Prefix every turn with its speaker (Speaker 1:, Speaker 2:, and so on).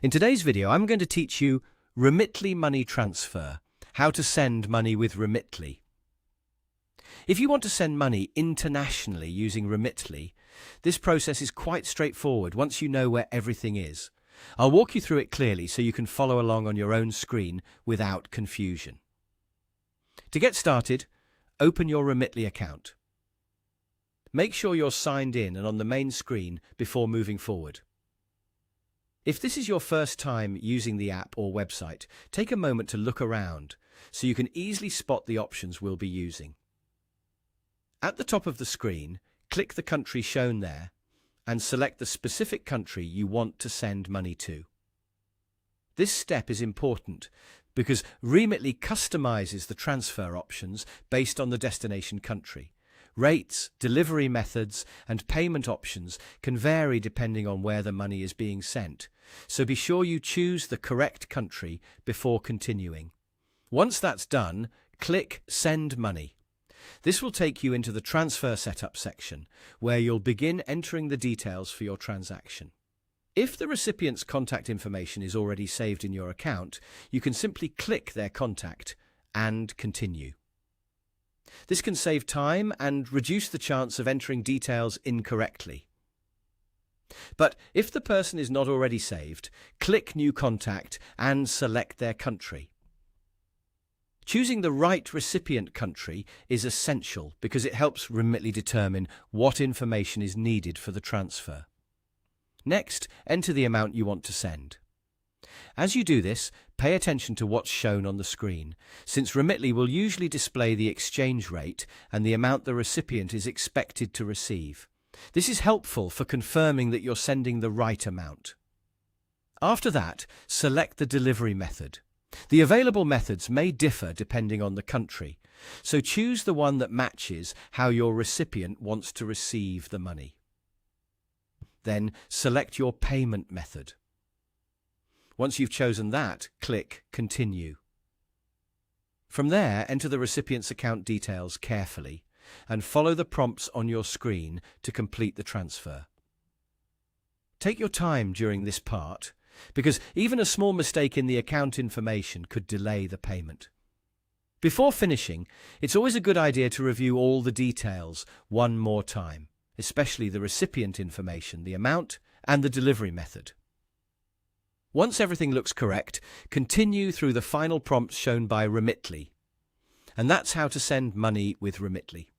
Speaker 1: In today's video, I'm going to teach you Remitly Money Transfer, how to send money with Remitly. If you want to send money internationally using Remitly, this process is quite straightforward once you know where everything is. I'll walk you through it clearly so you can follow along on your own screen without confusion. To get started, open your Remitly account. Make sure you're signed in and on the main screen before moving forward. If this is your first time using the app or website, take a moment to look around so you can easily spot the options we'll be using. At the top of the screen, click the country shown there and select the specific country you want to send money to. This step is important because Remitly customizes the transfer options based on the destination country. Rates, delivery methods, and payment options can vary depending on where the money is being sent, so be sure you choose the correct country before continuing. Once that's done, click Send Money. This will take you into the Transfer Setup section, where you'll begin entering the details for your transaction. If the recipient's contact information is already saved in your account, you can simply click their contact and continue. This can save time and reduce the chance of entering details incorrectly. But if the person is not already saved, click New Contact and select their country. Choosing the right recipient country is essential because it helps Remitly determine what information is needed for the transfer. Next, enter the amount you want to send. As you do this, pay attention to what's shown on the screen, since Remitly will usually display the exchange rate and the amount the recipient is expected to receive. This is helpful for confirming that you're sending the right amount. After that, select the delivery method. The available methods may differ depending on the country, so choose the one that matches how your recipient wants to receive the money. Then select your payment method. Once you've chosen that, click Continue. From there, enter the recipient's account details carefully and follow the prompts on your screen to complete the transfer. Take your time during this part, because even a small mistake in the account information could delay the payment. Before finishing, it's always a good idea to review all the details one more time, especially the recipient information, the amount, and the delivery method. Once everything looks correct, continue through the final prompts shown by Remitly. And that's how to send money with Remitly.